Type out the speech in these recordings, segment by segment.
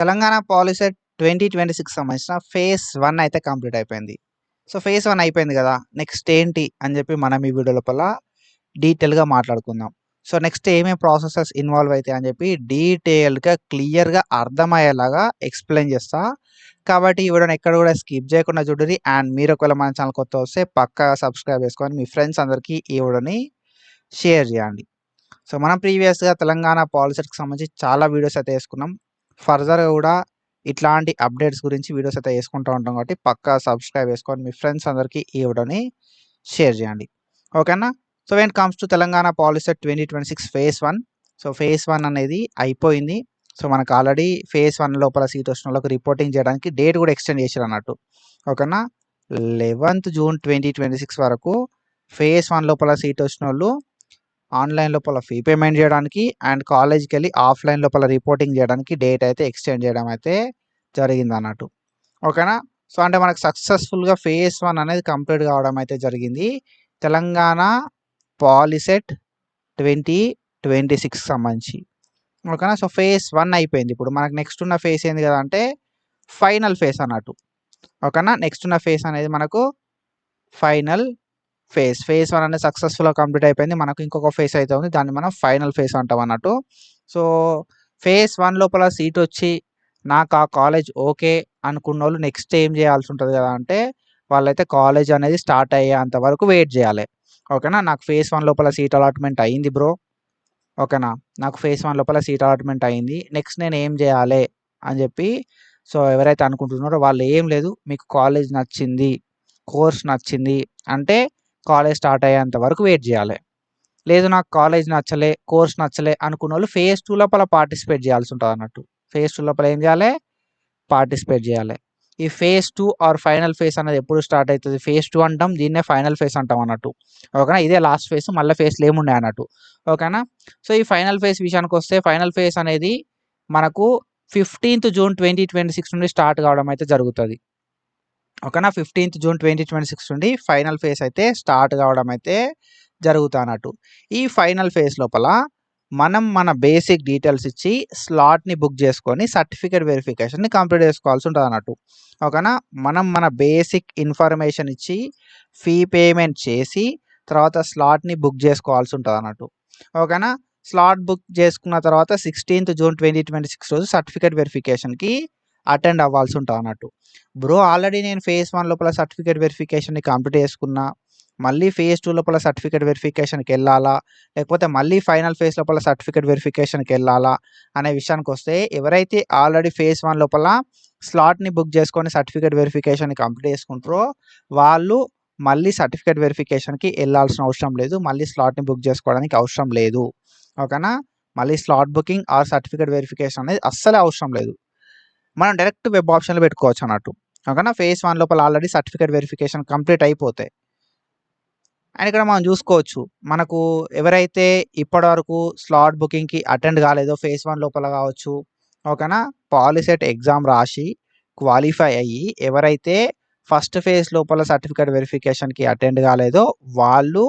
Telangana POLYCET 2026 సంబంధించిన phase 1 అయితే complete అయిపోయింది. సో, ఫేజ్ 1 అయిపోయింది గదా! నెక్స్ట్ ఏంటి అని జెప్పి మనం ఈ వీడియో లోపల డీటెయిల్‌గా మాట్లాడుకుందాం. సో, నెక్స్ట్ ఏమేం ప్రాసెసెస్ ఇన్వాల్వ్ అయితాయి అని జెప్పి డీటెయిల్డ్‌గా, క్లియర్‌గా అర్థమయ్యేలాగా ఎక్స్‌ప్లెయిన్ చేస్తా. కాబట్టి ఈ వీడియోని ఎక్కడ గూడా స్కిప్ జేయకుండా చూడుర్రి. అండ్ మీరు ఒకవేళ మన ఛానల్ కొత్తగా వస్తే పక్కాగా సబ్స్క్రైబ్ చేసుకొని మీ ఫ్రెండ్స్ అందరికీ ఈ వీడియోని షేర్ జేయండి. సో, మనం ప్రీవియస్‌గా తెలంగాణ పాలిసెట్‌కి సంబంధించి చాలా వీడియోస్ అయితే యేసుకున్నాం. ఫర్దర్‌గా గూడా ఇట్లాంటి అప్డేట్స్ గురించి వీడియోస్ అయితే యేసుకుంటూ ఉంటాం కాబట్టి పక్కా సబ్స్క్రైబ్ చేసుకొని మీ ఫ్రెండ్స్ అందరికీ ఈ వీడియోని షేర్ జేయండి. ఓకేనా? So, when it comes to Telangana POLYCET 2026 phase 1. So, phase 1 అనేది అయిపోయింది. సో, మనకు ఆల్రెడీ ఫేజ్ 1 లోపల సీట్ వచ్చినోళ్ళకి రిపోర్టింగ్ చేయడానికి డేట్ గూడా ఎక్స్‌టెండ్ చేసిరన్నట్టు. ఓకేనా? 11th జూన్ 2026 వరకు ఫేజ్ 1 లోపల సీట్ వచ్చినోళ్ళు ఆన్‌లైన్ లోపల ఫీ పేమెంట్ జేయడానికి అండ్ కాలేజ్‌కెళ్ళి ఆఫ్‌లైన్ లోపల రిపోర్టింగ్ జేయడానికి డేట్ అయితే ఎక్స్‌టెండ్ చేయడం అయితే జరిగిందన్నట్టు. ఓకేనా? సో, అంటే మనకు సక్సెస్‌ఫుల్‌గా ఫేజ్ 1 అనేది కంప్లీట్ కావడం అయితే జరిగింది. తెలంగాణ పాలిసెట్ 2026 సంబంధించి. ఓకేనా? సో, ఫేజ్ 1 అయిపోయింది. ఇప్పుడు మనకు నెక్స్ట్ ఉన్న ఫేజ్ ఏంది గదా! అంటే ఫైనల్ ఫేజ్ అన్నట్టు. ఓకేనా? నెక్స్ట్ ఉన్న ఫేజ్ అనేది మనకు ఫైనల్ ఫేజ్. ఫేజ్ 1 అనేది సక్సెస్‌ఫుల్‌గా కంప్లీట్ అయిపోయింది. మనకు ఇంకొక ఫేజ్ అయితే ఉంది. దాన్ని మనం ఫైనల్ ఫేజ్ అంటాం అన్నట్టు. సో, ఫేజ్ 1 లోపల సీటొచ్చి నాకు ఆ కాలేజ్ ఓకే అనుకున్నోళ్ళు నెక్స్ట్ ఏం జేయాల్సి ఉంటది గదా! అంటే వాళ్ళైతే కాలేజ్ అనేది స్టార్ట్ అయ్యేంత వరకు వెయిట్ జేయాలి. ఓకేనా? నాకు ఫేజ్ 1 లోపల సీట్ అలాట్‌మెంట్ అయింది బ్రో. ఓకేనా? నాకు ఫేజ్ 1 లోపల సీట్ అలాట్‌మెంట్ అయింది. నెక్స్ట్ నేను ఏం జేయాలే అని జెప్పి సో, ఎవరైతే అనుకుంటున్నారో వాళ్ళు ఏం లేదు. మీకు కాలేజ్ నచ్చింది, కోర్స్ నచ్చింది అంటే కాలేజ్ స్టార్ట్ అయ్యేంత వరకు వెయిట్ జేయాలి. లేదు నాకు కాలేజ్ నచ్చలే, కోర్స్ నచ్చలే అనుకున్నోళ్ళు ఫేజ్ 2 లోపల పార్టిసిపేట్ జేయాల్సి ఉంటదన్నట్టు. ఫేజ్ 2 లోపల ఏం జేయాలే? పార్టిసిపేట్ జేయాలి. ఈ ఫేజ్ 2 ఆర్ ఫైనల్ ఫేజ్ అనేది ఎప్పుడు స్టార్ట్ అయితది? ఫేజ్ 2 అంటాం. దీన్నే ఫైనల్ ఫేజ్ అంటాం అన్నట్టు. ఓకేనా? ఇదే లాస్ట్ ఫేజ్. మళ్ళా ఫేజ్‌లు ఏముండయి అన్నట్టు. ఓకేనా? సో, ఈ ఫైనల్ ఫేజ్ విషయానికొస్తే ఫైనల్ ఫేజ్ అనేది మనకు 15th జూన్ 2026 నుండి స్టార్ట్ కావడం అయితే జరుగుతది. ఓకేనా? 15th జూన్ 2026 నుండి ఫైనల్ ఫేజ్ అయితే స్టార్ట్ కావడం అయితే జరుగుతానట్టు. ఈ ఫైనల్ ఫేజ్ లోపల మనం మన బేసిక్ డీటెయిల్స్ ఇచ్చి స్లాట్‌ని బుక్ చేసుకొని సర్టిఫికేట్ వెరిఫికేషన్‌ని కంప్లీట్ చేసుకోవాల్సి ఉంటదన్నట్టు. ఓకేనా? మనం మన బేసిక్ ఇన్ఫర్మేషన్ ఇచ్చి ఫీ పేమెంట్ చేసి తర్వాత స్లాట్‌ని బుక్ చేసుకోవాల్సి ఉంటదన్నట్టు. ఓకేనా? స్లాట్ బుక్ చేసుకున్న తర్వాత 16th జూన్ 2026 రోజు సర్టిఫికేట్ వెరిఫికేషన్‌కి అటెండ్ అవ్వాల్సి ఉంటదన్నట్టు. బ్రో ఆల్రెడీ నేను ఫేజ్ 1 లోపల సర్టిఫికేట్ వెరిఫికేషన్‌ని కంప్లీట్ చేసుకున్నా. మళ్ళీ ఫేజ్ 2 లోపల సర్టిఫికేట్ వెరిఫికేషన్‌కెళ్ళాలా? లేకపోతే మళ్ళీ ఫైనల్ ఫేజ్ లోపల సర్టిఫికేట్ వెరిఫికేషన్‌కెళ్ళాలా? అనే విషయానికొస్తే ఎవరైతే ఆల్రెడీ ఫేజ్ 1 లోపల స్లాట్‌ని బుక్ చేసుకొని సర్టిఫికేట్ వెరిఫికేషన్‌ని కంప్లీట్ చేసుకుంటారో వాళ్ళు మళ్ళీ సర్టిఫికేట్ వెరిఫికేషన్‌కి ఎళ్ళాల్సిన అవసరం లేదు. మళ్ళీ స్లాట్‌ని బుక్ చేసుకోవడానికి అవసరం లేదు. ఓకేనా? మళ్ళీ slot booking are certificate verification అనేది అస్సలే అవసరం లేదు. మనం డైరెక్ట్ వెబ్ ఆప్షన్‌లో పెట్టుకోవచ్చు అన్నట్టు. ఓకేనా? ఫేజ్ 1 లోపల ఆల్రెడీ సర్టిఫికేట్ వెరిఫికేషన్ కంప్లీట్ అయిపోతే. అండ్ ఇక్కడ మనం చూసుకోవచ్చు. మనకు ఎవరైతే ఇప్పటివరకు స్లాట్ బుకింగ్‌కి అటెండ్ కాలేదో ఫేజ్ 1 లోపల కావచ్చు. ఓకేనా? పాలిసెట్ ఎగ్జామ్ రాసి క్వాలిఫై అయ్యి ఎవరైతే ఫస్ట్ ఫేజ్ లోపల సర్టిఫికేట్ వెరిఫికేషన్‌కి అటెండ్ కాలేదో వాళ్ళు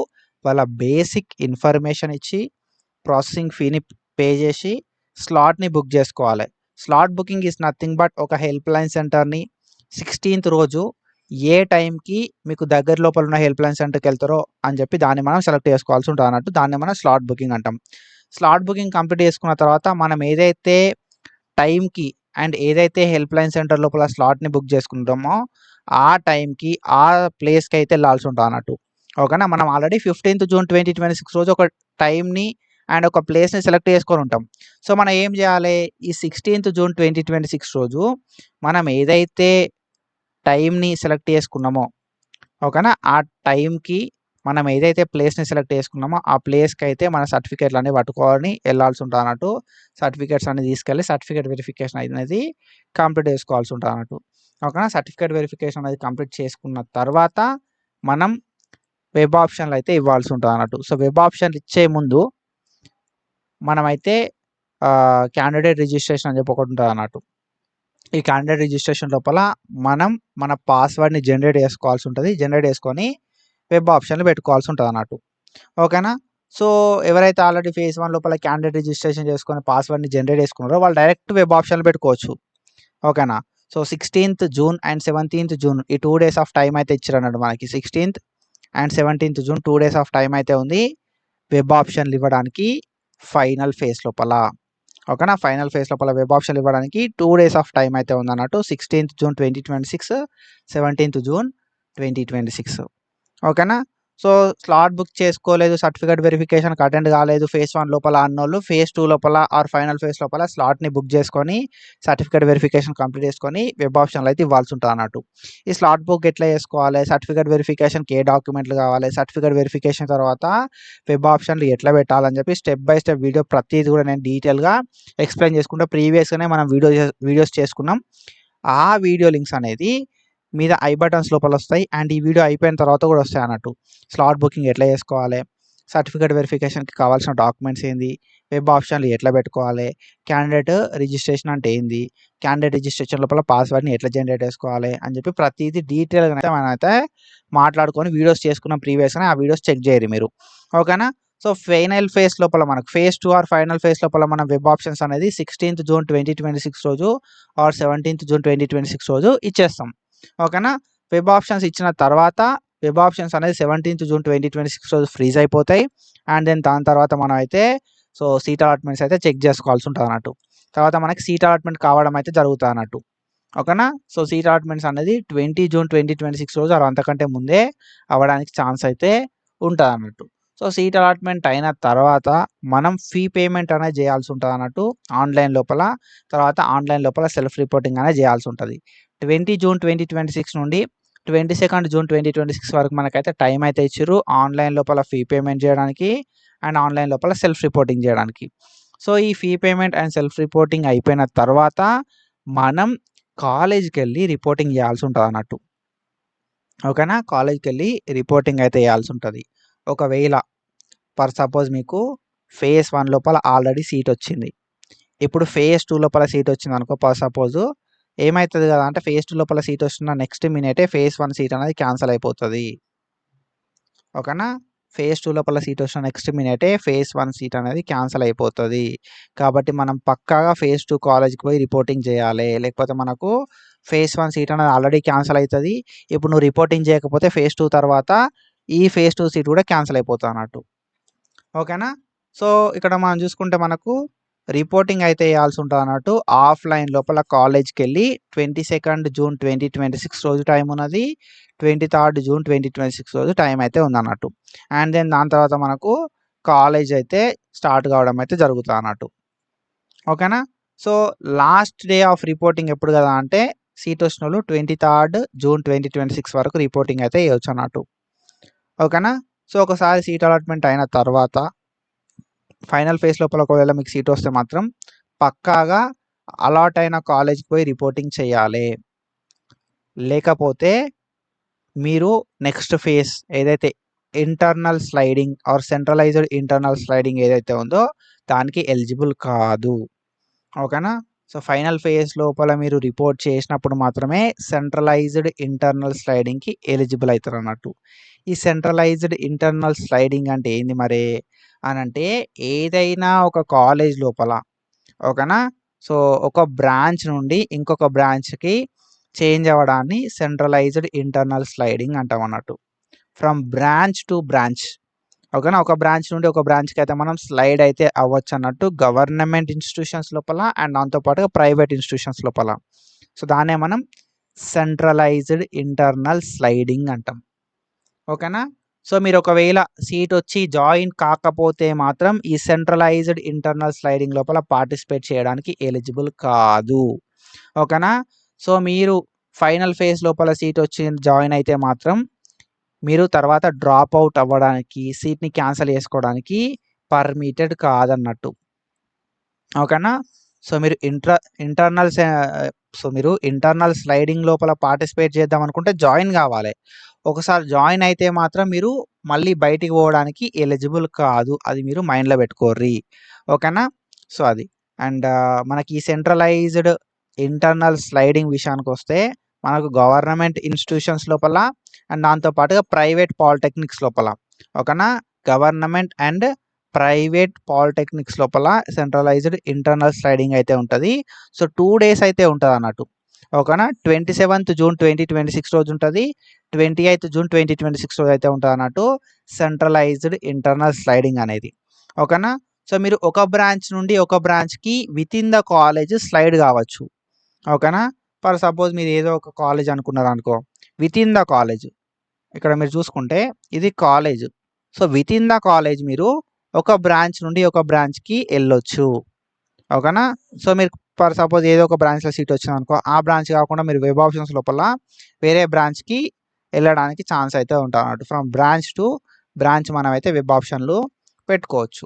వాళ్ళ బేసిక్ ఇన్ఫర్మేషన్ ఇచ్చి ప్రాసెసింగ్ ఫీని పే చేసి స్లాట్‌ని బుక్ చేసుకోవాలి. Slot booking is nothing but ఒక హెల్ప్‌లైన్ సెంటర్‌ని 16th రోజు ఏ టైంకి మీకు దగ్గర లోపల ఉన్న హెల్ప్‌లైన్ సెంటర్‌కెళ్తారో అని చెప్పి దాన్ని మనం సెలెక్ట్ చేసుకోవాల్సి ఉంటదన్నట్టు. దాన్ని మనం స్లాట్ బుకింగ్ అంటాం. స్లాట్ బుకింగ్ కంప్లీట్ చేసుకున్న తర్వాత మనం ఏదైతే టైంకి అండ్ ఏదైతే హెల్ప్‌లైన్ సెంటర్ లోపల స్లాట్‌ని బుక్ చేసుకుంటామో ఆ టైంకి ఆ ప్లేస్‌కైతే ఎళ్ళాల్సి ఉంటదన్నట్టు. ఓకేనా? మనం ఆల్రెడీ 15th జూన్ 2026 రోజు ఒక టైంని అండ్ ఒక ప్లేస్‌ని సెలెక్ట్ చేసుకొని ఉంటాం. సో, మనం ఏం చేయాలి? ఈ 16th జూన్ 2026 రోజు మనం ఏదైతే టైంని సెలెక్ట్ చేసుకున్నామో ఓకేనా? ఆ టైంకి మనం ఏదైతే ప్లేస్‌ని సెలెక్ట్ చేసుకున్నామో ఆ ప్లేస్‌కైతే మన సర్టిఫికేట్‌లన్నీ పట్టుకొని ఎళ్ళాల్సి ఉంటదన్నట్టు. సర్టిఫికేట్స్ అన్ని తీసుకెళ్ళి సర్టిఫికేట్ వెరిఫికేషన్ అనేది కంప్లీట్ చేసుకోవాల్సి ఉంటదన్నట్టు. ఓకేనా? సర్టిఫికేట్ వెరిఫికేషన్ అనేది కంప్లీట్ చేసుకున్న తర్వాత మనం వెబ్ ఆప్షన్‌లు అయితే ఇవ్వాల్సి ఉంటదన్నట్టు. సో, వెబ్ ఆప్షన్‌లు ఇచ్చే ముందు మనమైతే క్యాండిడేట్ రిజిస్ట్రేషన్ అని చెప్పి ఒకటి ఉంటదన్నట్టు. ఈ క్యాండిడేట్ రిజిస్ట్రేషన్ లోపల మనం మన పాస్వర్డ్‌ని జనరేట్ చేసుకోవాల్సి ఉంటది. జనరేట్ చేసుకొని వెబ్ ఆప్షన్‌లో పెట్టుకోవాల్సి ఉంటదన్నట్టు. ఓకేనా? సో, ఎవరైతే ఆల్రెడీ ఫేజ్ 1 లోపల క్యాండిడేట్ రిజిస్ట్రేషన్ చేసుకొని పాస్వర్డ్‌ని జనరేట్ చేసుకున్నారో వాళ్ళు డైరెక్ట్ వెబ్ ఆప్షన్‌లో పెట్టుకోవచ్చు. ఓకేనా. So 16th June and 17th June ఈ 2 డేస్ ఆఫ్ టైం అయితే ఇచ్చారన్నట్టు మనకి. 16th and 17th June 2 days of time అయితే ఉంది వెబ్ ఆప్షన్లు ఇవ్వడానికి ఫైనల్ ఫేజ్ లోపల. ఓకేనా. ఫైనల్ ఫేజ్ లోపల వెబ్ ఆప్షన్లు ఇవ్వడానికి 2 డేస్ ఆఫ్ టైం అయితే ఉందన్నట్టు. 16th June 2026, 17th June 2026. ఓకేనా. సో స్లాట్ బుక్ చేసుకోలేదు, సర్టిఫికేట్ వెరిఫికేషన్కి అటెండ్ కాలేదు ఫేజ్ 1 లోపల అన్నోళ్ళు ఫేజ్ 2 లోపల ఆర్ ఫైనల్ ఫేజ్ లోపల స్లాట్ని బుక్ చేసుకొని సర్టిఫికేట్ వెరిఫికేషన్ కంప్లీట్ చేసుకొని వెబ్ ఆప్షన్లు అయితే ఇవ్వాల్సి ఉంటుంది అన్నట్టు. ఈ స్లాట్ బుక్ ఎట్లా చేసుకోవాలి, సర్టిఫికేట్ వెరిఫికేషన్కి ఏ డాక్యుమెంట్లు కావాలి, సర్టిఫికేట్ వెరిఫికేషన్ తర్వాత వెబ్ ఆప్షన్లు ఎట్లా పెట్టాలని చెప్పి స్టెప్ బై స్టెప్ వీడియో ప్రతిదీ కూడా నేను డీటెయిల్గా ఎక్స్ప్లెయిన్ చేసుకుంటా. ప్రీవియస్గానే మనం వీడియోస్ చేసుకున్నాం. ఆ వీడియో లింక్స్ అనేది మీద ఐ బటన్స్ లోపల వస్తాయి అండ్ ఈ వీడియో అయిపోయిన తర్వాత కూడా వస్తాయి అన్నట్టు. స్లాట్ బుకింగ్ ఎట్లా చేసుకోవాలి, సర్టిఫికేట్ వెరిఫికేషన్కి కావాల్సిన డాక్యుమెంట్స్ ఏంది, వెబ్ ఆప్షన్లు ఎట్లా పెట్టుకోవాలి, క్యాండిడేట్ రిజిస్ట్రేషన్ అంటే ఏంది, క్యాండిడేట్ రిజిస్ట్రేషన్ లోపల పాస్వర్డ్ని ఎట్లా జనరేట్ చేసుకోవాలి అని చెప్పి ప్రతిదీ డీటెయిల్గా అయితే మనం అయితే మాట్లాడుకొని వీడియోస్ చేసుకున్నాం ప్రీవియస్గానే. ఆ వీడియోస్ చెక్ చేయరు మీరు. ఓకేనా. సో ఫైనల్ ఫేజ్ లోపల మనకు ఫేజ్ 2 ఆర్ ఫైనల్ ఫేజ్ లోపల మనం వెబ్ ఆప్షన్స్ అనేది 16th జూన్ 2026 రోజు ఆర్ 17th జూన్ 2026 రోజు ఇచ్చేస్తాం. ఓకేనా. వెబ్ ఆప్షన్స్ ఇచ్చిన తర్వాత వెబ్ ఆప్షన్స్ అనేది 17th జూన్ 2026 రోజు ఫ్రీజ్ అయిపోతాయి. అండ్ దెన్ దాని తర్వాత మనం అయితే సో సీట్ అలాట్మెంట్స్ అయితే చెక్ చేసుకోవాల్సి ఉంటుంది అన్నట్టు. తర్వాత మనకి సీట్ అలాట్మెంట్ కావడం అయితే జరుగుతుంది అన్నట్టు. ఓకేనా. సో సీట్ అలాట్మెంట్స్ అనేది 20 జూన్ 2026 రోజు అలా అంతకంటే ముందే అవ్వడానికి ఛాన్స్ అయితే ఉంటుంది అన్నట్టు. సో సీట్ అలాట్మెంట్ అయిన తర్వాత మనం ఫీ పేమెంట్ అనేది చేయాల్సి ఉంటుంది అన్నట్టు ఆన్లైన్ లోపల. తర్వాత ఆన్లైన్ లోపల సెల్ఫ్ రిపోర్టింగ్ అనేది చేయాల్సి ఉంటుంది. 20 జూన్ 2026 నుండి 22nd జూన్ 2026 వరకు మనకైతే టైం అయితే ఇచ్చారు ఆన్లైన్ లోపల ఫీ పేమెంట్ చేయడానికి అండ్ ఆన్లైన్ లోపల సెల్ఫ్ రిపోర్టింగ్ చేయడానికి. సో ఈ fee payment and self reporting అయిపోయిన తర్వాత మనం కాలేజ్కి వెళ్ళి రిపోర్టింగ్ చేయాల్సి ఉంటుంది అన్నట్టు. ఓకేనా. కాలేజ్కి వెళ్ళి రిపోర్టింగ్ అయితే చేయాల్సి ఉంటుంది. ఒకవేళ ఫర్ సపోజ్ మీకు ఫేజ్ 1 లోపల ఆల్రెడీ సీట్ వచ్చింది, ఇప్పుడు ఫేజ్ 2 లోపల సీట్ వచ్చింది అనుకో ఫర్ సపోజ్, ఏమవుతుంది కదా అంటే ఫేజ్ 2 లోపల సీట్ వస్తున్న నెక్స్ట్ మినిటే ఫేజ్ 1 సీట్ అనేది క్యాన్సిల్ అయిపోతుంది. ఓకేనా. ఫేజ్ 2 లోపల సీట్ వచ్చిన నెక్స్ట్ మినిటే ఫేజ్ 1 సీట్ అనేది క్యాన్సిల్ అయిపోతుంది. కాబట్టి మనం పక్కాగా ఫేజ్ 2 కాలేజ్కి పోయి రిపోర్టింగ్ చేయాలి. లేకపోతే మనకు ఫేజ్ 1 సీట్ అనేది ఆల్రెడీ క్యాన్సిల్ అవుతుంది. ఇప్పుడు నువ్వు రిపోర్టింగ్ చేయకపోతే ఫేజ్ 2 తర్వాత ఈ ఫేజ్ 2 సీట్ కూడా క్యాన్సిల్ అయిపోతుంది అన్నట్టు. ఓకేనా. సో ఇక్కడ మనం చూసుకుంటే మనకు రిపోర్టింగ్ అయితే చేయాల్సి ఉంటుంది అన్నట్టు. ఆఫ్లైన్ లోపల కాలేజ్కి వెళ్ళి 22nd జూన్ 2026 రోజు టైం ఉన్నది, 23rd జూన్ 2026 రోజు టైం అయితే ఉందన్నట్టు. అండ్ దెన్ దాని తర్వాత మనకు కాలేజ్ అయితే స్టార్ట్ కావడం అయితే జరుగుతుంది అన్నట్టు. ఓకేనా. So last day of reporting ఎప్పుడు కదా అంటే సీట్ వచ్చిన వాళ్ళు 23rd జూన్ 2026 వరకు రిపోర్టింగ్ అయితే చేయొచ్చు అన్నట్టు. ఓకేనా. సో ఒకసారి సీట్ అలాట్మెంట్ అయిన తర్వాత ఫైనల్ ఫేజ్ లోపల ఒకవేళ మీకు సీట్ వస్తే మాత్రం పక్కాగా అలాట్ అయిన కాలేజ్కి పోయి రిపోర్టింగ్ చేయాలి. లేకపోతే మీరు నెక్స్ట్ ఫేజ్ ఏదైతే internal sliding or centralised internal sliding ఏదైతే ఉందో దానికి ఎలిజిబుల్ కాదు. ఓకేనా. సో ఫైనల్ ఫేజ్ లోపల మీరు రిపోర్ట్ చేసినప్పుడు మాత్రమే సెంట్రలైజ్డ్ ఇంటర్నల్ స్లైడింగ్కి ఎలిజిబుల్ అవుతారు అన్నట్టు. ఈ సెంట్రలైజ్డ్ ఇంటర్నల్ స్లైడింగ్ అంటే ఏంది మరి అని అంటే ఏదైనా ఒక కాలేజ్ లోపల ఓకేనా. సో ఒక బ్రాంచ్ నుండి ఇంకొక బ్రాంచ్కి చేంజ్ అవ్వడాన్ని సెంట్రలైజ్డ్ ఇంటర్నల్ స్లైడింగ్ అంటాం అన్నట్టు. From branch two branch. ఓకేనా. ఒక బ్రాంచ్ నుండి ఒక బ్రాంచ్కి అయితే మనం స్లైడ్ అయితే అవ్వచ్చు అన్నట్టు గవర్నమెంట్ ఇన్స్టిట్యూషన్స్ లోపల అండ్ దాంతోపాటుగా ప్రైవేట్ ఇన్స్టిట్యూషన్స్ లోపల. సో దాన్నే మనం సెంట్రలైజ్డ్ ఇంటర్నల్ స్లైడింగ్ అంటాం. ఓకేనా. సో మీరు ఒకవేళ సీట్ వచ్చి జాయిన్ కాకపోతే మాత్రం ఈ సెంట్రలైజ్డ్ ఇంటర్నల్ స్లైడింగ్ లోపల పార్టిసిపేట్ చేయడానికి ఎలిజిబుల్ కాదు. ఓకేనా. సో మీరు ఫైనల్ ఫేజ్ లోపల సీట్ వచ్చి జాయిన్ అయితే మాత్రం మీరు తర్వాత డ్రాప్ అవుట్ అవ్వడానికి సీట్ని క్యాన్సిల్ చేసుకోవడానికి పర్మిటెడ్ కాదన్నట్టు. ఓకేనా. సో మీరు ఇంటర్నల్ స్లైడింగ్ లోపల పార్టిసిపేట్ చేద్దాం అనుకుంటే జాయిన్ కావాలి. ఒకసారి జాయిన్ అయితే మాత్రం మీరు మళ్ళీ బయటికి పోవడానికి ఎలిజిబుల్ కాదు. అది మీరు మైండ్లో పెట్టుకోర్రి. ఓకేనా. సో అది అండ్ మనకి ఈ సెంట్రలైజ్డ్ ఇంటర్నల్ స్లైడింగ్ విషయానికి వస్తే మనకు గవర్నమెంట్ ఇన్స్టిట్యూషన్స్ లోపల అండ్ దాంతోపాటుగా ప్రైవేట్ పాలిటెక్నిక్స్ లోపల ఓకేనా. గవర్నమెంట్ అండ్ ప్రైవేట్ పాలిటెక్నిక్స్ లోపల సెంట్రలైజ్డ్ ఇంటర్నల్ స్లైడింగ్ అయితే ఉంటుంది. సో 2 days అయితే ఉంటుంది అన్నట్టు. ఓకేనా. 27th జూన్ 2026 రోజు ఉంటుంది. 28th జూన్ 2026 రోజు అయితే ఉంటుంది అన్నట్టు సెంట్రలైజ్డ్ ఇంటర్నల్ స్లైడింగ్ అనేది. ఓకేనా. సో మీరు ఒక బ్రాంచ్ నుండి ఒక బ్రాంచ్కి with in the college slide కావచ్చు. ఓకేనా. ఫర్ సపోజ్ మీరు ఏదో ఒక కాలేజ్ అనుకున్నారు అనుకో, విత్ ఇన్ ద కాలేజ్ ఇక్కడ మీరు చూసుకుంటే ఇది college. So with in the college మీరు ఒక బ్రాంచ్ నుండి ఒక బ్రాంచ్కి వెళ్ళొచ్చు. ఓకేనా. సో మీరు ఫర్ సపోజ్ ఏదో ఒక బ్రాంచ్లో సీట్ వచ్చింది అనుకో, ఆ బ్రాంచ్ కాకుండా మీరు వెబ్ ఆప్షన్స్ లోపల వేరే బ్రాంచ్కి వెళ్ళడానికి ఛాన్స్ అయితే ఉంటుంది అన్నట్టు. ఫ్రమ్ బ్రాంచ్ టు బ్రాంచ్ మనం అయితే వెబ్ ఆప్షన్లు పెట్టుకోవచ్చు.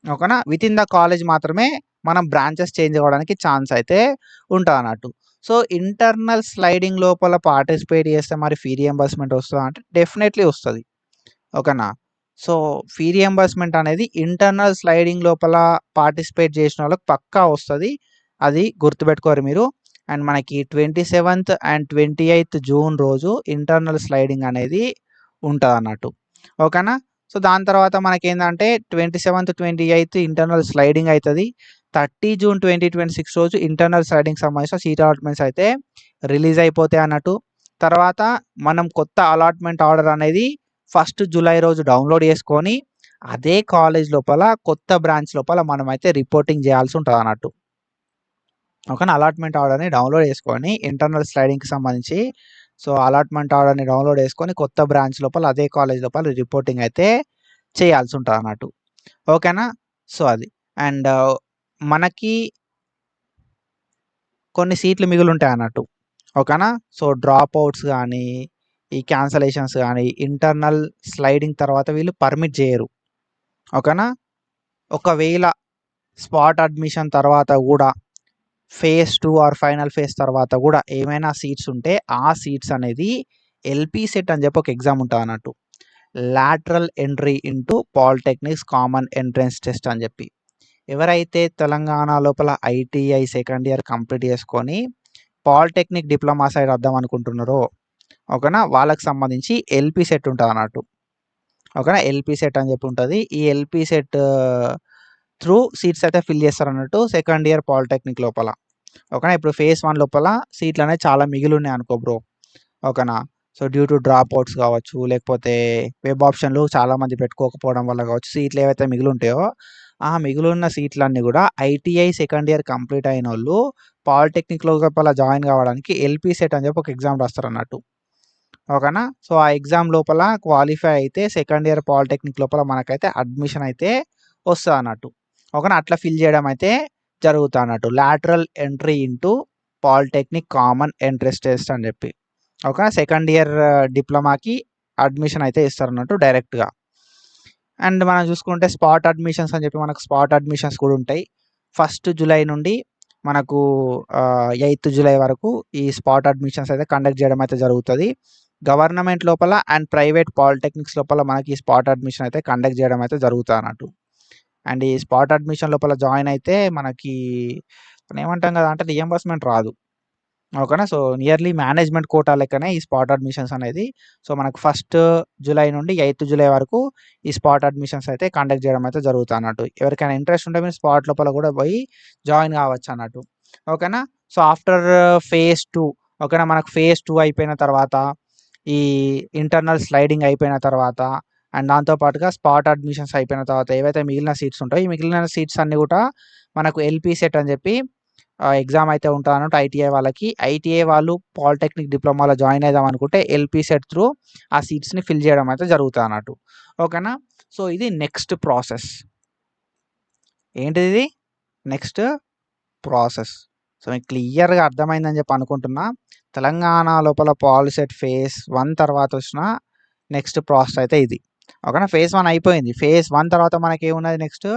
ఓకేనా. విత్ ఇన్ ద కాలేజ్ మాత్రమే మనం బ్రాంచెస్ చేంజ్ అవ్వడానికి ఛాన్స్ అయితే ఉంటుంది అన్నట్టు. సో ఇంటర్నల్ స్లైడింగ్ లోపల పార్టిసిపేట్ చేస్తే మరి ఫీ రియంబర్స్మెంట్ వస్తుందా అంటే డెఫినెట్లీ వస్తుంది. ఓకేనా. సో ఫీ రియంబర్స్మెంట్ అనేది ఇంటర్నల్ స్లైడింగ్ లోపల పార్టిసిపేట్ చేసిన వాళ్ళకి పక్కా వస్తుంది. అది గుర్తుపెట్టుకోరు మీరు. అండ్ మనకి 27th అండ్ 28th జూన్ రోజు ఇంటర్నల్ స్లైడింగ్ అనేది ఉంటుంది అన్నట్టు. ఓకేనా. సో దాని తర్వాత మనకేంటంటే 27th 28th ఇంటర్నల్ స్లైడింగ్ అవుతుంది. 30 జూన్ 2026 రోజు ఇంటర్నల్ స్లైడింగ్ సంబంధించిన సీట్ అలాట్మెంట్స్ అయితే రిలీజ్ అయిపోతాయి అన్నట్టు. తర్వాత మనం కొత్త అలాట్మెంట్ ఆర్డర్ అనేది 1 జూలై రోజు డౌన్లోడ్ చేసుకొని అదే కాలేజ్ లోపల కొత్త బ్రాంచ్ లోపల మనం అయితే రిపోర్టింగ్ చేయాల్సి ఉంటుంది అన్నట్టు. ఓకేనా. అలాట్మెంట్ ఆర్డర్ని డౌన్లోడ్ చేసుకొని ఇంటర్నల్ స్లైడింగ్కి సంబంధించి సో అలాట్మెంట్ ఆర్డర్ని డౌన్లోడ్ చేసుకొని కొత్త బ్రాంచ్ లోపల అదే కాలేజ్ లోపల రిపోర్టింగ్ అయితే చేయాల్సి ఉంటుంది అన్నట్టు. ఓకేనా. సో అది అండ్ మనకి కొన్ని సీట్లు మిగిలి ఉంటాయి అన్నట్టు. ఓకేనా. సో డ్రాప్ అవుట్స్ కానీ ఈ క్యాన్సలేషన్స్ కానీ ఇంటర్నల్ స్లైడింగ్ తర్వాత వీళ్ళు పర్మిట్ చేయరు. ఓకేనా. ఒకవేళ స్పాట్ అడ్మిషన్ తర్వాత కూడా ఫేజ్ 2 ఆర్ ఫైనల్ ఫేజ్ తర్వాత కూడా ఏమైనా సీట్స్ ఉంటే ఆ సీట్స్ అనేది ఎల్పీ సెట్ అని చెప్పి ఒక ఎగ్జామ్ ఉంటుంది అన్నట్టు. Lateral entry into polytechnics common entrance test అని చెప్పి ఎవరైతే తెలంగాణ లోపల ఐటీఐ సెకండ్ ఇయర్ కంప్లీట్ చేసుకొని పాలిటెక్నిక్ డిప్లొమా సైడ్ వద్దాం అనుకుంటున్నారో ఓకేనా వాళ్ళకి సంబంధించి ఎల్పీ సెట్ ఉంటుంది అన్నట్టు. ఓకేనా. ఎల్పీ సెట్ అని చెప్పి ఉంటుంది. ఈ ఎల్పీ సెట్ త్రూ సీట్స్ అయితే ఫిల్ చేస్తారు అన్నట్టు సెకండ్ ఇయర్ పాలిటెక్నిక్ లోపల. ఓకేనా. ఇప్పుడు ఫేజ్ 1 లోపల సీట్లు అనేవి చాలా మిగిలి ఉన్నాయి అనుకో బ్రో. ఓకేనా. So due to drop outs కావచ్చు, లేకపోతే వెబ్ ఆప్షన్లు చాలామంది పెట్టుకోకపోవడం వల్ల కావచ్చు, సీట్లు ఏవైతే మిగిలి ఉంటాయో ఆ మిగిలిన సీట్లన్నీ కూడా ఐటీఐ సెకండ్ ఇయర్ కంప్లీట్ అయిన వాళ్ళు పాలిటెక్నిక్ లోపల జాయిన్ కావడానికి ఎల్పీ సెట్ అని చెప్పి ఒక ఎగ్జామ్ రాస్తారు అన్నట్టు. ఓకేనా. సో ఆ ఎగ్జామ్ లోపల క్వాలిఫై అయితే సెకండ్ ఇయర్ పాలిటెక్నిక్ లోపల మనకైతే అడ్మిషన్ అయితే వస్తుంది అన్నట్టు. ఓకేనా. అట్లా ఫిల్ చేయడం అయితే జరుగుతుంది అన్నట్టు. Lateral entry into polytechnic common entrance test అని చెప్పి. ఓకేనా. సెకండ్ ఇయర్ డిప్లొమాకి అడ్మిషన్ అయితే ఇస్తారు అన్నట్టు డైరెక్ట్గా. అండ్ మనం చూసుకుంటే స్పాట్ అడ్మిషన్స్ అని చెప్పి మనకు స్పాట్ అడ్మిషన్స్ కూడా ఉంటాయి. 1 జూలై నుండి మనకు 8th జూలై వరకు ఈ స్పాట్ అడ్మిషన్స్ అయితే కండక్ట్ చేయడం అయితే జరుగుతుంది. గవర్నమెంట్ లోపల అండ్ ప్రైవేట్ పాలిటెక్నిక్స్ లోపల మనకి ఈ స్పాట్ అడ్మిషన్ అయితే కండక్ట్ చేయడం అయితే జరుగుతుంది అన్నట్టు. అండ్ ఈ స్పాట్ అడ్మిషన్ లోపల జాయిన్ అయితే మనకి ఏమంటాం కదా అంటే రియంబర్స్మెంట్ రాదు. ఓకేనా. సో నియర్లీ మేనేజ్మెంట్ కోటా లెక్కనే ఈ స్పాట్ అడ్మిషన్స్ అనేది. సో మనకు 1 జూలై నుండి 8th జూలై వరకు ఈ స్పాట్ అడ్మిషన్స్ అయితే కండక్ట్ చేయడం అయితే జరుగుతుంది అన్నట్టు. ఎవరికైనా ఇంట్రెస్ట్ ఉంటే మీరు స్పాట్ లోపల కూడా పోయి జాయిన్ కావచ్చు అన్నట్టు. ఓకేనా. సో ఆఫ్టర్ ఫేజ్ 2 ఓకేనా. మనకు ఫేజ్ 2 అయిపోయిన తర్వాత ఈ ఇంటర్నల్ స్లైడింగ్ అయిపోయిన తర్వాత అండ్ దాంతోపాటుగా స్పాట్ అడ్మిషన్స్ అయిపోయిన తర్వాత ఏవైతే మిగిలిన సీట్స్ ఉంటాయో ఈ మిగిలిన సీట్స్ అన్నీ కూడా మనకు ఎల్పీ సెట్ అని చెప్పి ఎగ్జామ్ అయితే ఉంటుంది అన్నట్టు ఐటీఐ వాళ్ళకి. ఐటీఐ వాళ్ళు పాలిటెక్నిక్ డిప్లొమాలో జాయిన్ అవుదాం అనుకుంటే ఎల్పీ సెట్ త్రూ ఆ సీట్స్ని ఫిల్ చేయడం అయితే జరుగుతుంది అన్నట్టు. ఓకేనా. సో ఇది నెక్స్ట్ ప్రాసెస్. ఏంటిది ఇది నెక్స్ట్ ప్రాసెస్. సో మీకు క్లియర్గా అర్థమైందని చెప్పి అనుకుంటున్నా. తెలంగాణ లోపల పాలిసెట్ ఫేజ్ 1 తర్వాత వచ్చిన నెక్స్ట్ ప్రాసెస్ అయితే ఇది. ఓకేనా. ఫేజ్ 1 అయిపోయింది. ఫేజ్ 1 తర్వాత మనకి ఏమున్నది next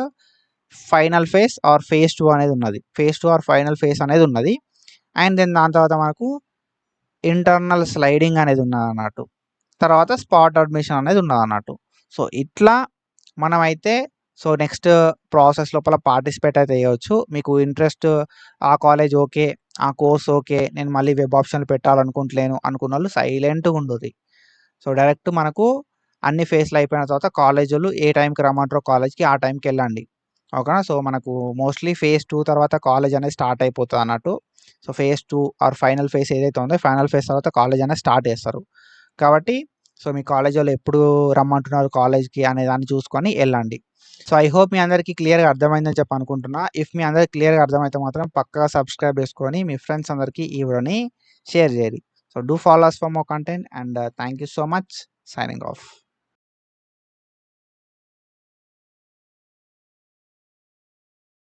final phase or phase 2 అనేది ఉన్నది. ఫేజ్ 2 ఆర్ ఫైనల్ ఫేజ్ అనేది ఉన్నది. అండ్ దెన్ దాని తర్వాత మనకు ఇంటర్నల్ స్లైడింగ్ అనేది ఉన్నది అన్నట్టు. తర్వాత స్పాట్ అడ్మిషన్ అనేది ఉన్నది అన్నట్టు. సో ఇట్లా మనమైతే సో నెక్స్ట్ ప్రాసెస్ లోపల పార్టిసిపేట్ అయితే చేయవచ్చు. మీకు ఇంట్రెస్ట్ ఆ కాలేజ్ ఓకే, ఆ కోర్స్ ఓకే, నేను మళ్ళీ వెబ్ ఆప్షన్లు పెట్టాలనుకుంటలేను అనుకున్న వాళ్ళు సైలెంట్గా ఉండదు. సో డైరెక్ట్ మనకు అన్ని ఫేజ్లు అయిపోయిన తర్వాత కాలేజ్ వాళ్ళు ఏ టైంకి రమ్మంటారో కాలేజ్కి ఆ టైంకి వెళ్ళండి. ఓకేనా. సో మనకు మోస్ట్లీ ఫేజ్ 2 తర్వాత కాలేజ్ అనేది స్టార్ట్ అయిపోతుంది అన్నట్టు. So phase 2 or final phase ఏదైతే ఉందో ఫైనల్ ఫేజ్ తర్వాత కాలేజ్ అనేది స్టార్ట్ చేస్తారు. కాబట్టి సో మీ కాలేజ్ వాళ్ళు ఎప్పుడు రమ్మంటున్నారు కాలేజ్‌కి అనే దాన్ని చూసుకొని ఎళ్ళండి. సో ఐ హోప్ మీ అందరికీ క్లియర్‌గా అర్థమైందని చెప్పి అనుకుంటున్నా. ఇఫ్ మీ అందరికి క్లియర్‌గా అర్థమైతే మాత్రం పక్కాగా సబ్స్క్రైబ్ చేసుకొని మీ ఫ్రెండ్స్ అందరికీ ఈ వీడియోని షేర్ చేయండి. So do follow us for more content and thank you so much. Signing off.